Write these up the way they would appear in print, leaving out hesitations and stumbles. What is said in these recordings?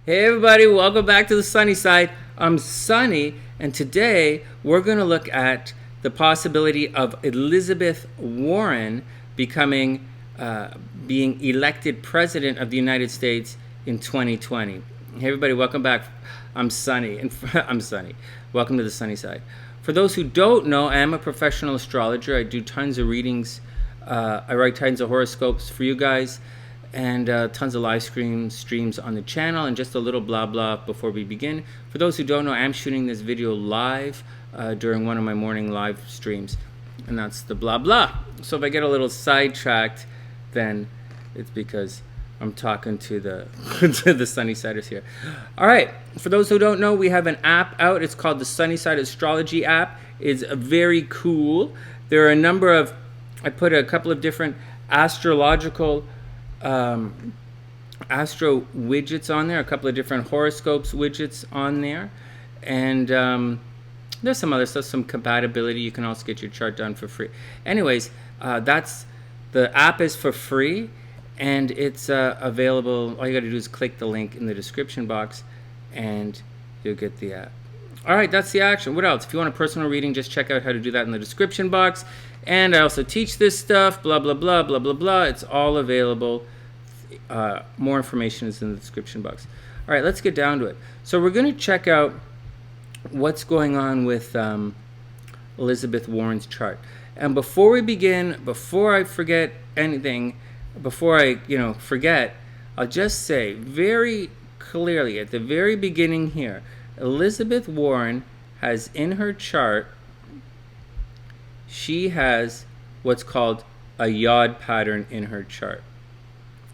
Hey everybody, welcome back to the Sunny Side. I'm Sunny, and today we're going to look at the possibility of Elizabeth Warren becoming, being elected president of the United States in 2020. Hey everybody, welcome back. I'm Sunny, and I'm Sunny. Welcome to the Sunny Side. For those who don't know, I am a professional astrologer. I do tons of readings. I write tons of horoscopes for you guys, and tons of live streams on the channel, and just a little blah blah before we begin. For those who don't know, I'm shooting this video live during one of my morning live streams, and that's the blah blah. So if I get a little sidetracked, then it's because I'm talking to the to the Sunnysiders here. All right, for those who don't know, we have an app out. It's called the SunnySide Astrology app. It's very cool. There are a number of, I put a couple of different astrological astro widgets on there, a couple of different horoscopes widgets on there, and there's some other stuff, some compatibility. You can also get your chart done for free. Anyways, that's the app is for free, and it's available. All you got to do is click the link in the description box, and you'll get the app. All right, that's the action. What else? If you want a personal reading, just check out how to do that in the description box. And I also teach this stuff, blah, blah, blah, blah, blah, blah. It's all available. More information is in the description box. All right, let's get down to it. So we're going to check out what's going on with Elizabeth Warren's chart. And before we begin, before I forget anything, before I forget, I'll just say very clearly at the very beginning here, Elizabeth Warren has in her chart, she has what's called a yod pattern in her chart.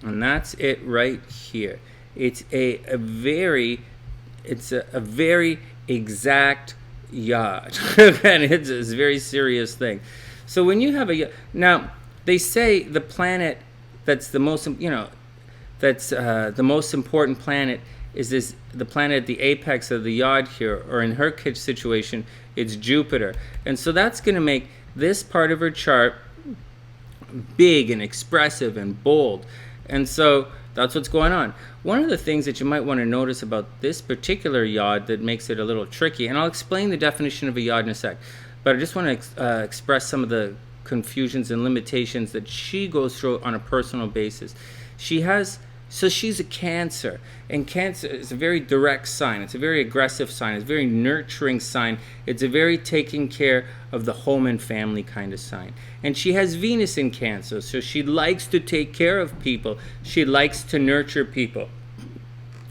And that's it right here. It's a very exact yod. And it's a very serious thing. So when you have now they say the planet that's the most, the most important planet is the planet at the apex of the yod here, or in her situation, it's Jupiter. And so that's going to make this part of her chart big and expressive and bold. And so that's what's going on. One of the things that you might want to notice about this particular yod that makes it a little tricky, and I'll explain the definition of a yod in a sec, but I just want to express some of the confusions and limitations that she goes through on a personal basis. So she's a Cancer, and Cancer is a very direct sign. It's a very aggressive sign. It's a very nurturing sign. It's a very taking care of the home and family kind of sign. And she has Venus in Cancer, so she likes to take care of people. She likes to nurture people.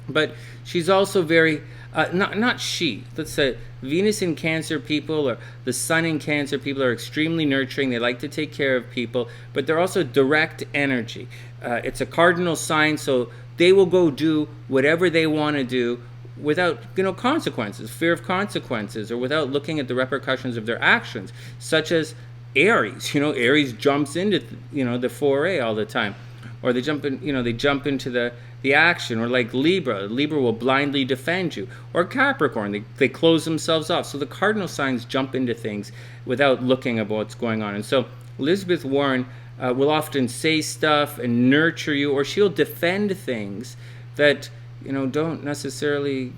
But she's also very, let's say Venus in Cancer people, or the Sun in Cancer people, are extremely nurturing. They like to take care of people, but they're also direct energy. It's a cardinal sign, so they will go do whatever they want to do without consequences, fear of consequences, or without looking at the repercussions of their actions, such as Aries. Aries jumps into the foray all the time, or they jump into the action, or like Libra will blindly defend you, or Capricorn, they close themselves off. So the cardinal signs jump into things without looking at what's going on. And so Elizabeth Warren will often say stuff and nurture you, or she'll defend things that don't necessarily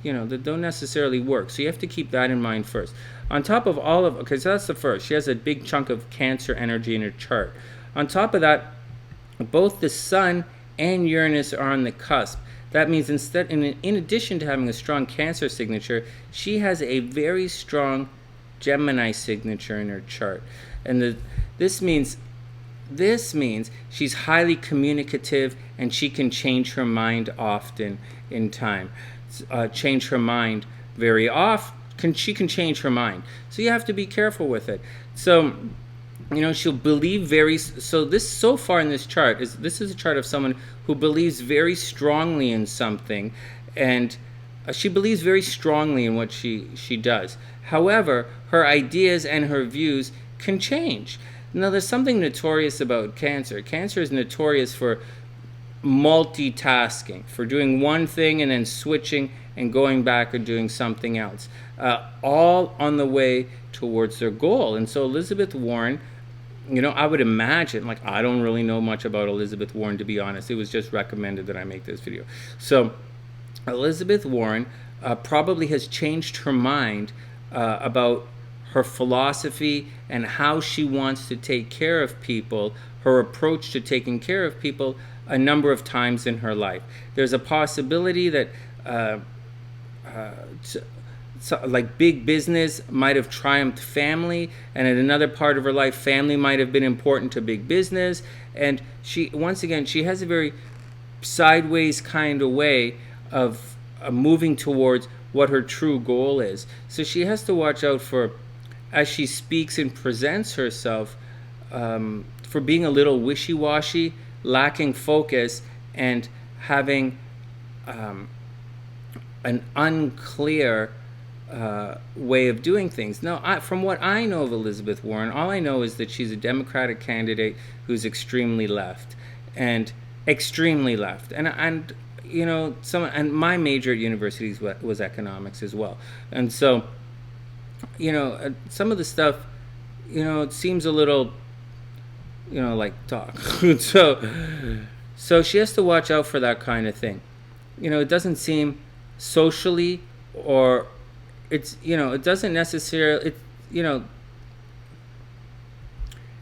work. So you have to keep that in mind first. On top of all of, okay, so that's the first. She has a big chunk of Cancer energy in her chart. On top of that, both the Sun and Uranus are on the cusp. That means in addition to having a strong Cancer signature, she has a very strong Gemini signature in her chart. And this means she's highly communicative, and she can change her mind often in time. Change her mind very often. She can change her mind. So you have to be careful with it. So she'll believe so far in this chart this is a chart of someone who believes very strongly in something, and she believes very strongly in what she does. However, her ideas and her views can change. Now, there's something notorious about Cancer. Cancer is notorious for multitasking, for doing one thing and then switching and going back and doing something else, all on the way towards their goal. And so Elizabeth Warren, I would imagine, I don't really know much about Elizabeth Warren, to be honest. It was just recommended that I make this video. So Elizabeth Warren probably has changed her mind about her philosophy and how she wants to take care of people, her approach to taking care of people a number of times in her life. There's a possibility that like big business might have triumphed family, and in another part of her life family might have been important to big business, and she, once again, she has a very sideways kind of way of moving towards what her true goal is. So she has to watch out for, as she speaks and presents herself, for being a little wishy-washy, lacking focus, and having an unclear way of doing things. Now, from what I know of Elizabeth Warren, all I know is that she's a Democratic candidate who's extremely left, and you know, and my major at university was economics as well, and so, you know, some of the stuff, you know, it seems a little, you know, like talk. So she has to watch out for that kind of thing. You know, it doesn't seem socially, or it's, you know, it doesn't necessarily, you know,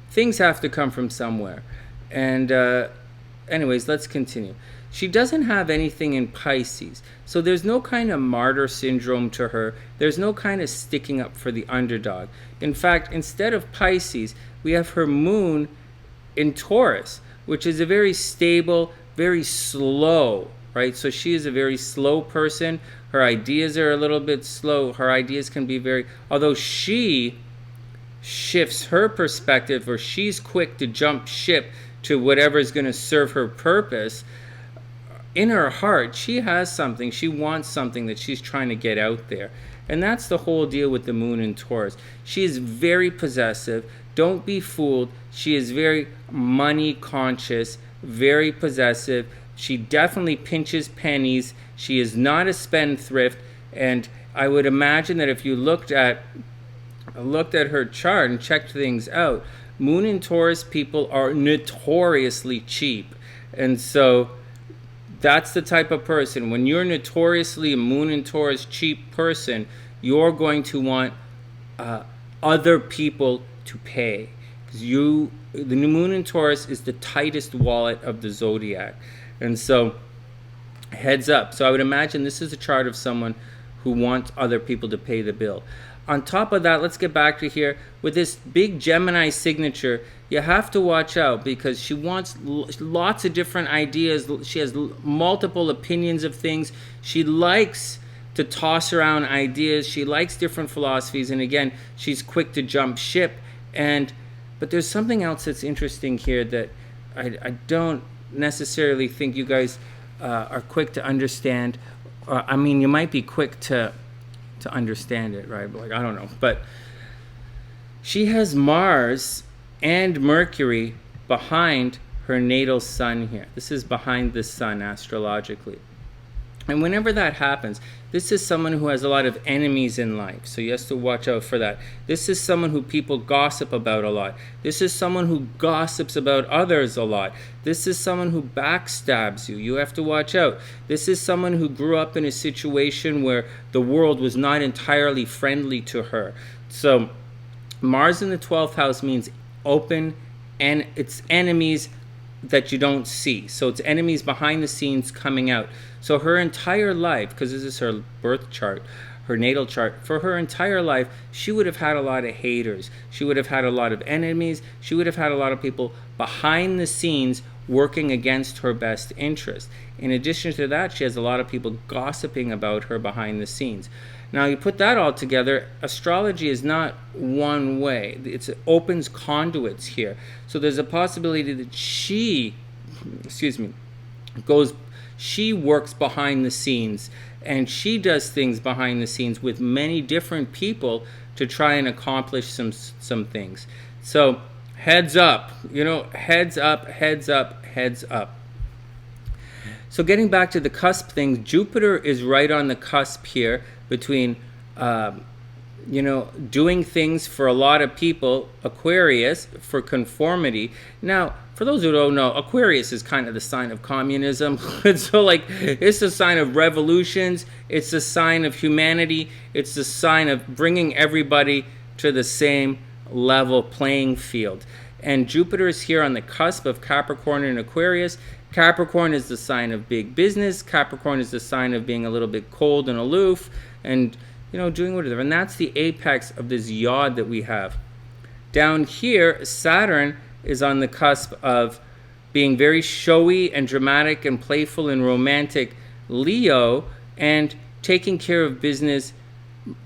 things have to come from somewhere. And anyways, let's continue. She doesn't have anything in Pisces, so there's no kind of martyr syndrome to her. There's no kind of sticking up for the underdog. In fact, instead of Pisces, we have her moon in Taurus, which is a very stable, very slow, right? So she is a very slow person. Her ideas are a little bit slow. Her ideas can be very, although she shifts her perspective, or she's quick to jump ship to whatever is going to serve her purpose, in her heart, she has something. She wants something that she's trying to get out there. And that's the whole deal with the moon in Taurus. She is very possessive. Don't be fooled. She is very money conscious, very possessive. She definitely pinches pennies. She is not a spendthrift. And I would imagine that if you looked at her chart and checked things out, moon in Taurus people are notoriously cheap. And so that's the type of person. When you're notoriously a moon in Taurus cheap person, you're going to want other people to pay, because the new moon in Taurus is the tightest wallet of the zodiac. And so heads up. So I would imagine this is a chart of someone who wants other people to pay the bill. On top of that, let's get back to here. With this big Gemini signature, you have to watch out, because she wants lots of different ideas. She has multiple opinions of things. She likes to toss around ideas. She likes different philosophies. And again, she's quick to jump ship. But there's something else that's interesting here that I don't necessarily think you guys are quick to understand. I mean, you might be quick to understand it, right? But like, I don't know. But she has Mars and Mercury behind her natal sun here. This is behind the sun astrologically. And whenever that happens, this is someone who has a lot of enemies in life. So you have to watch out for that. This is someone who people gossip about a lot. This is someone who gossips about others a lot. This is someone who backstabs you. You have to watch out. This is someone who grew up in a situation where the world was not entirely friendly to her. So Mars in the 12th house means open, and it's enemies that you don't see. So it's enemies behind the scenes coming out. So her entire life, because this is her birth chart, her natal chart, for her entire life, she would have had a lot of haters. She would have had a lot of enemies. She would have had a lot of people behind the scenes working against her best interest. In addition to that, she has a lot of people gossiping about her behind the scenes. Now, you put that all together, astrology is not one way. It opens conduits here. So there's a possibility that she works behind the scenes, and she does things behind the scenes with many different people to try and accomplish some things. So heads up, heads up, heads up, heads up. So getting back to the cusp things, Jupiter is right on the cusp here between doing things for a lot of people. Aquarius, for conformity. Now, for those who don't know, Aquarius is kind of the sign of communism. So, like, it's a sign of revolutions. It's a sign of humanity. It's a sign of bringing everybody to the same level playing field. And Jupiter is here on the cusp of Capricorn and Aquarius. Capricorn is the sign of big business. Capricorn is the sign of being a little bit cold and aloof and, doing whatever. And that's the apex of this yod that we have. Down here, Saturn is on the cusp of being very showy and dramatic and playful and romantic, Leo, and taking care of business,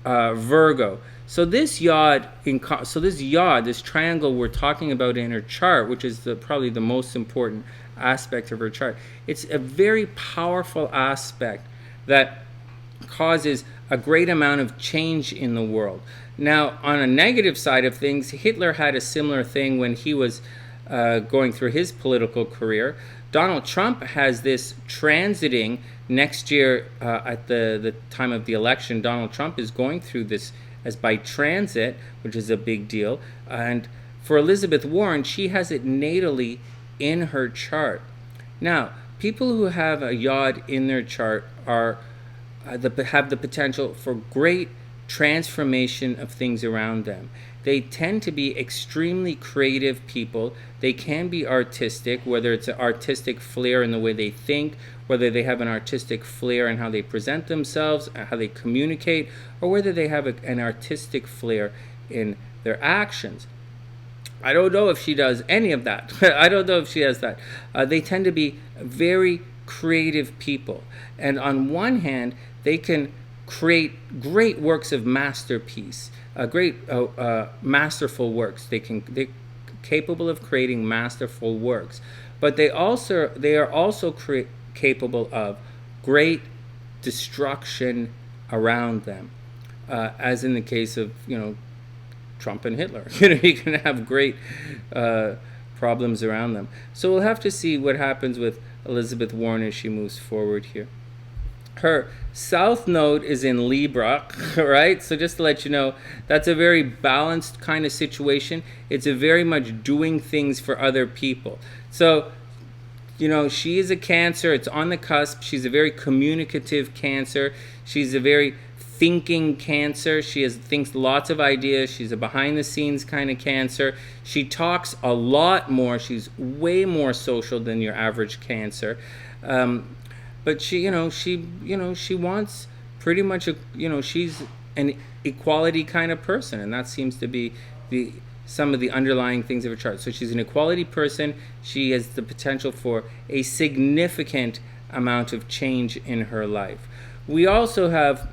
Virgo. So this yod, this triangle we're talking about in her chart, which is probably the most important aspect of her chart, it's a very powerful aspect that causes a great amount of change in the world. Now, on a negative side of things, Hitler had a similar thing when he was going through his political career. Donald Trump has this transiting next year at the time of the election. Donald Trump is going through this as by transit, which is a big deal. And for Elizabeth Warren, she has it natally in her chart. Now, people who have a yod in their chart have the potential for great transformation of things around them. They tend to be extremely creative people. They can be artistic, whether it's an artistic flair in the way they think, whether they have an artistic flair in how they present themselves, how they communicate, or whether they have an artistic flair in their actions. I don't know if she does any of that. I don't know if she has that. They tend to be very creative people. And on one hand, they can create great works of masterpiece, masterful works. They're capable of creating masterful works. But they are also capable of great destruction around them, as in the case of Trump and Hitler. You can have great problems around them. So we'll have to see what happens with Elizabeth Warren as she moves forward here. Her south node is in Libra, right? So just to let you know, that's a very balanced kind of situation. It's a very much doing things for other people. So, she is a Cancer. It's on the cusp. She's a very communicative Cancer. She's a very thinking Cancer. She thinks lots of ideas. She's a behind-the-scenes kind of Cancer. She talks a lot more. She's way more social than your average Cancer. But she wants pretty much she's an equality kind of person, and that seems to be some of the underlying things of her chart. So she's an equality person. She has the potential for a significant amount of change in her life. We also have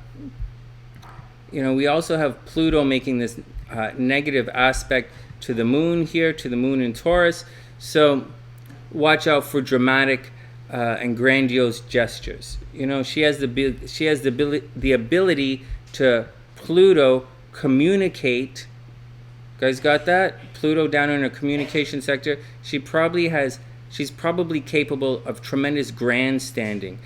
Pluto making this negative aspect to the moon here, to the moon in Taurus. So watch out for dramatic and grandiose gestures. She has the ability to Pluto communicate. You guys got that? Pluto down in her communication sector. She's probably capable of tremendous grandstanding,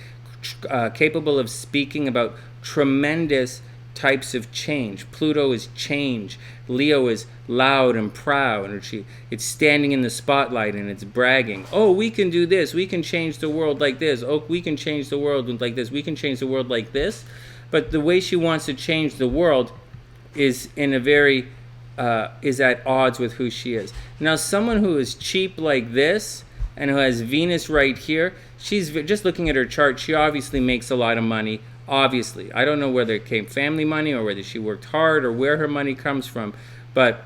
capable of speaking about tremendous types of change. Pluto is change. Leo is loud and proud, and it's standing in the spotlight and it's bragging. Oh, we can do this. We can change the world like this. Oh, we can change the world like this. We can change the world like this. But the way she wants to change the world is is at odds with who she is. Now, someone who is cheap like this and who has Venus right here, she's just looking at her chart. She obviously makes a lot of money. Obviously, I don't know whether it came family money or whether she worked hard or where her money comes from, but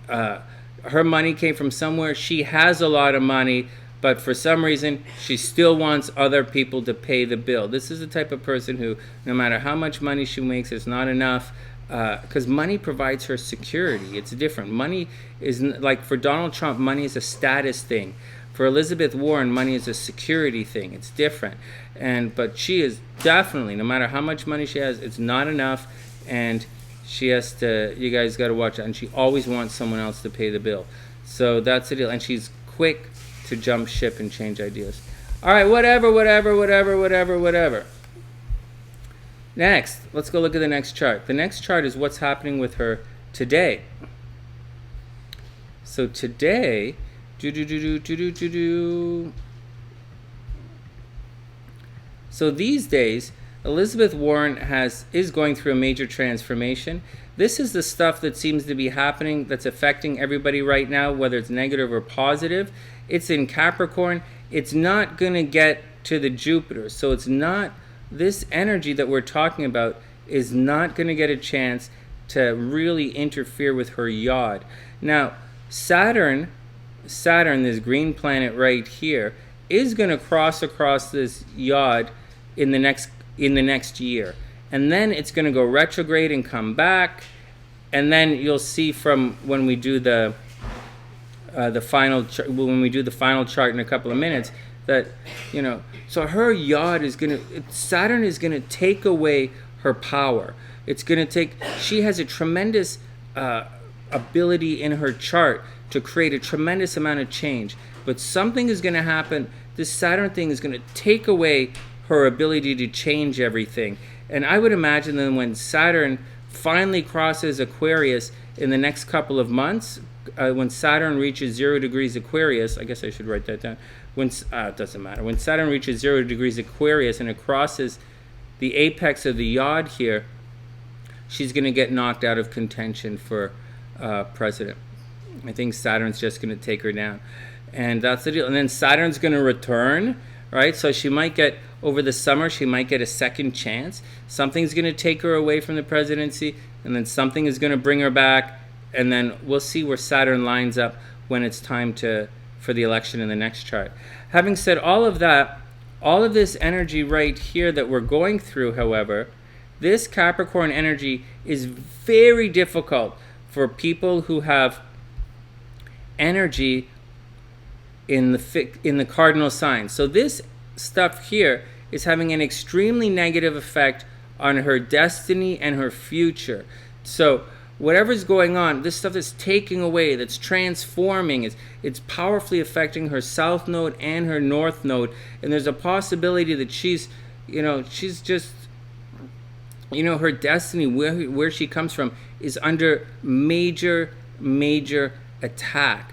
her money came from somewhere. She has a lot of money, but for some reason, she still wants other people to pay the bill. This is the type of person who, no matter how much money she makes, it's not enough, because money provides her security. It's different. Money is, like for Donald Trump, money is a status thing. For Elizabeth Warren, money is a security thing. It's different. But she is definitely, no matter how much money she has, it's not enough, and she has to, you guys got to watch it, and she always wants someone else to pay the bill. So that's the deal. And she's quick to jump ship and change ideas. All right, whatever. Next, let's go look at the next chart. The next chart is what's happening with her today. So today, so these days, Elizabeth Warren is going through a major transformation. This is the stuff that seems to be happening that's affecting everybody right now, whether it's negative or positive. It's in Capricorn. It's not going to get to the Jupiter. So it's not, this energy that we're talking about is not going to get a chance to really interfere with her yod. Now, Saturn, this green planet right here, is going to cross across this yod in the next year, and then it's going to go retrograde and come back, and then you'll see from when we do the final chart in a couple of minutes that, you know, so her yod is going to, Saturn is going to take away her power. It's going to take, she has a tremendous ability in her chart to create a tremendous amount of change, but something is going to happen. This Saturn thing is going to take away her ability to change everything. And I would imagine that when Saturn finally crosses Aquarius in the next couple of months, when Saturn reaches 0 degrees Aquarius, I guess I should write that down. It doesn't matter. When Saturn reaches 0 degrees Aquarius and it crosses the apex of the yod here, she's going to get knocked out of contention for president. I think Saturn's just going to take her down. And that's the deal. And then Saturn's going to return, right? So she might get, over the summer, she might get a second chance. Something's going to take her away from the presidency, and then something is going to bring her back, and then we'll see where Saturn lines up when it's time for the election in the next chart. Having said all of that, all of this energy right here that we're going through, however, this Capricorn energy is very difficult for people who have energy in the cardinal signs. So this stuff here is having an extremely negative effect on her destiny and her future. So whatever's going on, this stuff is taking away, that's transforming, it's powerfully affecting her south node and her north node. And there's a possibility that she's just, her destiny, where she comes from, is under major attack.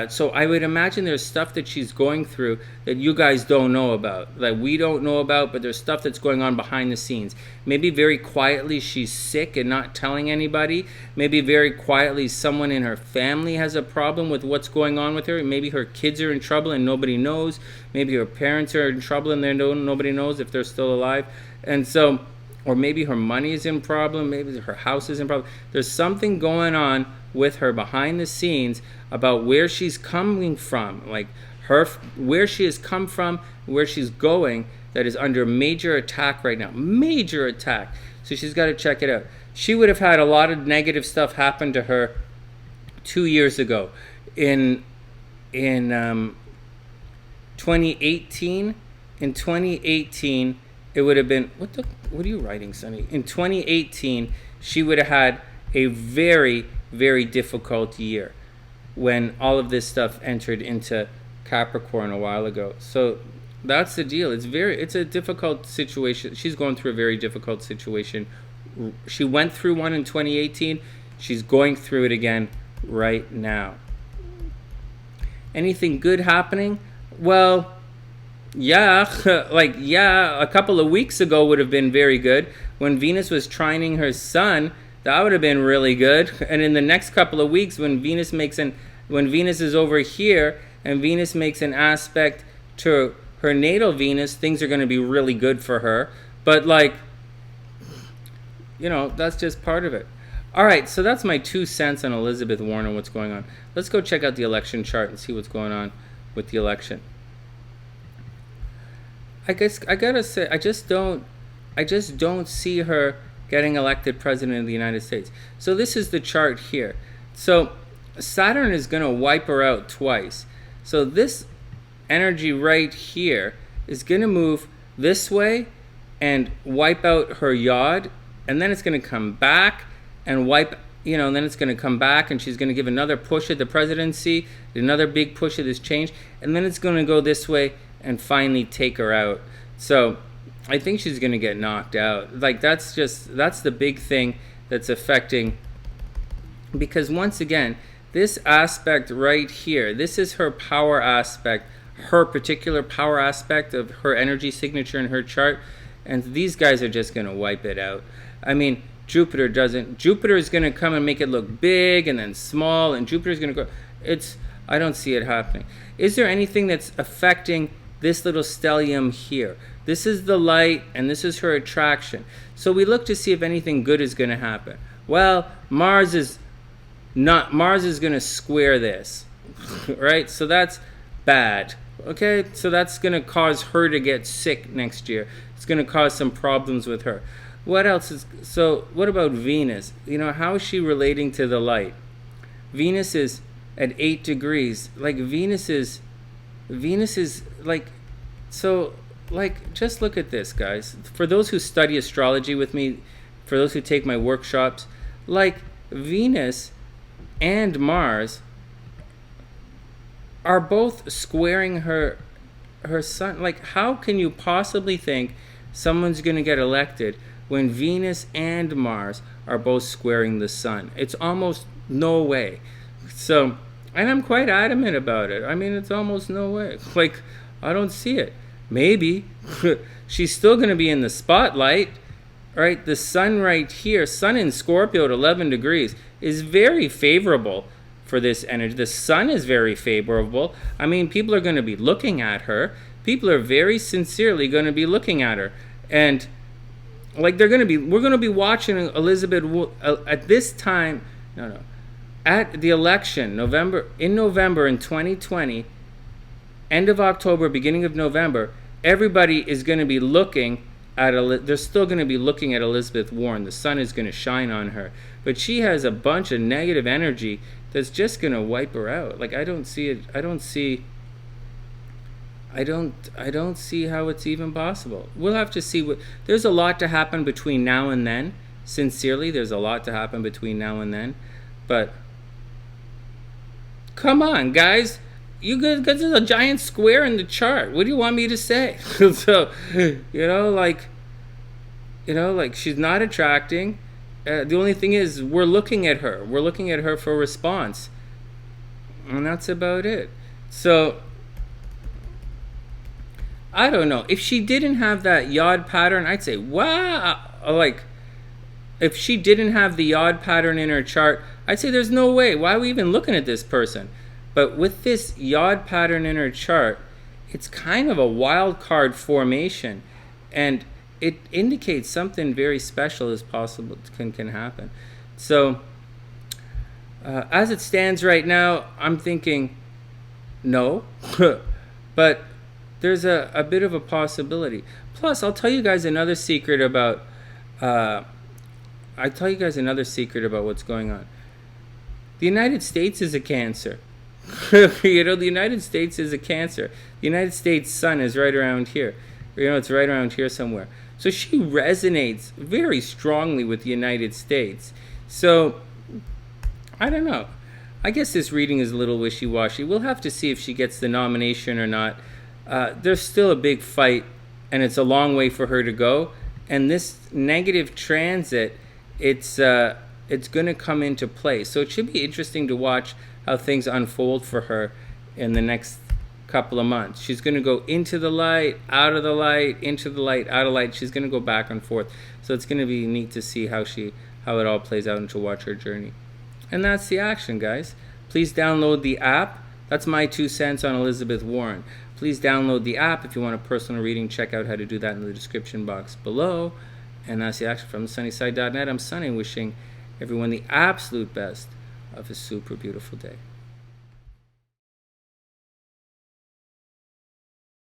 So I would imagine there's stuff that she's going through that you guys don't know about, that we don't know about, but there's stuff that's going on behind the scenes. Maybe very quietly she's sick and not telling anybody. Maybe very quietly someone in her family has a problem with what's going on with her. Maybe her kids are in trouble and nobody knows. Maybe her parents are in trouble and nobody knows if they're still alive. And so, or maybe her money is in problem. Maybe her house is in problem. There's something going on with her behind the scenes about where she's coming from, like where she has come from, where she's going, that is under major attack right now. Major attack. So she's got to check it out. She would have had a lot of negative stuff happen to her 2 years ago. In 2018, it would have been, what are you writing, Sonny? In 2018, she would have had a very, very difficult year when all of this stuff entered into Capricorn a while ago. So that's the deal. It's a difficult situation. She's going through a very difficult situation. She went through one in 2018. She's going through it again right now. Anything good happening? Well, yeah, a couple of weeks ago would have been very good. When Venus was trining her sun, that would have been really good. And in the next couple of weeks, when Venus is over here and Venus makes an aspect to her natal Venus, things are going to be really good for her. But that's just part of it. All right, so that's my 2 cents on Elizabeth Warren and what's going on. Let's go check out the election chart and see what's going on with the election. I guess I gotta say, I just don't see her getting elected president of the United States. So this is the chart here. So Saturn is going to wipe her out twice. So this energy right here is going to move this way and wipe out her yod, and then it's going to come back and wipe, and then it's going to come back, and she's going to give another push at the presidency, another big push at this change, and then it's going to go this way and finally take her out. So I think she's going to get knocked out. Like, that's the big thing that's affecting, because once again, this aspect right here, this is her power aspect, her particular power aspect of her energy signature in her chart, and these guys are just going to wipe it out. I mean, Jupiter is going to come and make it look big and then small, and Jupiter's going to go, I don't see it happening. Is there anything that's affecting this little stellium here? This is the light, and this is her attraction. So we look to see if anything good is going to happen. Well, Mars is going to square this, right? So that's bad. Okay, so that's going to cause her to get sick next year. It's going to cause some problems with her. What else what about Venus? How is she relating to the light? Venus is at 8 degrees. Like, Venus is like, so, like, just look at this, guys. For those who study astrology with me, for those who take my workshops, like, Venus and Mars are both squaring her sun. Like, how can you possibly think someone's going to get elected when Venus and Mars are both squaring the sun? It's almost no way. So, and I'm quite adamant about it. I mean, it's almost no way. Like, I don't see it. Maybe. She's still going to be in the spotlight, right? The sun right here, sun in Scorpio at 11 degrees, is very favorable for this energy. The sun is very favorable. I mean, people are going to be looking at her. People are very sincerely going to be looking at her. And, like, we're going to be watching Elizabeth at this time, at the election, in November in 2020, end of October, beginning of November, everybody is going to be looking at, they're still going to be looking at Elizabeth Warren. The sun is going to shine on her. But she has a bunch of negative energy that's just going to wipe her out. Like, I don't see it. I don't see how it's even possible. We'll have to see. There's a lot to happen between now and then. Sincerely, there's a lot to happen between now and then. But come on, guys. You guys, there's a giant square in the chart. What do you want me to say? So, like she's not attracting. The only thing is, we're looking at her. We're looking at her for a response. And that's about it. So, I don't know. If she didn't have that yod pattern, I'd say, wow. Like, if she didn't have the yod pattern in her chart, I'd say there's no way. Why are we even looking at this person? But with this yod pattern in her chart, it's kind of a wild card formation. And it indicates something very special is possible, can happen. So, as it stands right now, I'm thinking no. But there's a bit of a possibility. Plus, I'll tell you guys another secret about what's going on. The United States is a Cancer. The United States is a Cancer. The United States sun is right around here. It's right around here somewhere. So she resonates very strongly with the United States. So, I don't know. I guess this reading is a little wishy-washy. We'll have to see if she gets the nomination or not. There's still a big fight, and it's a long way for her to go. And this negative transit, it's going to come into play. So it should be interesting to watch how things unfold for her in the next couple of months. She's going to go into the light, out of the light, into the light, out of light. She's going to go back and forth. So it's going to be neat to see how it all plays out and to watch her journey. And that's the action, guys. Please download the app. That's my 2 cents on Elizabeth Warren. Please download the app. If you want a personal reading, check out how to do that in the description box below. And that's the action from SunnySide.net. I'm Sonny, wishing everyone the absolute best of a super beautiful day.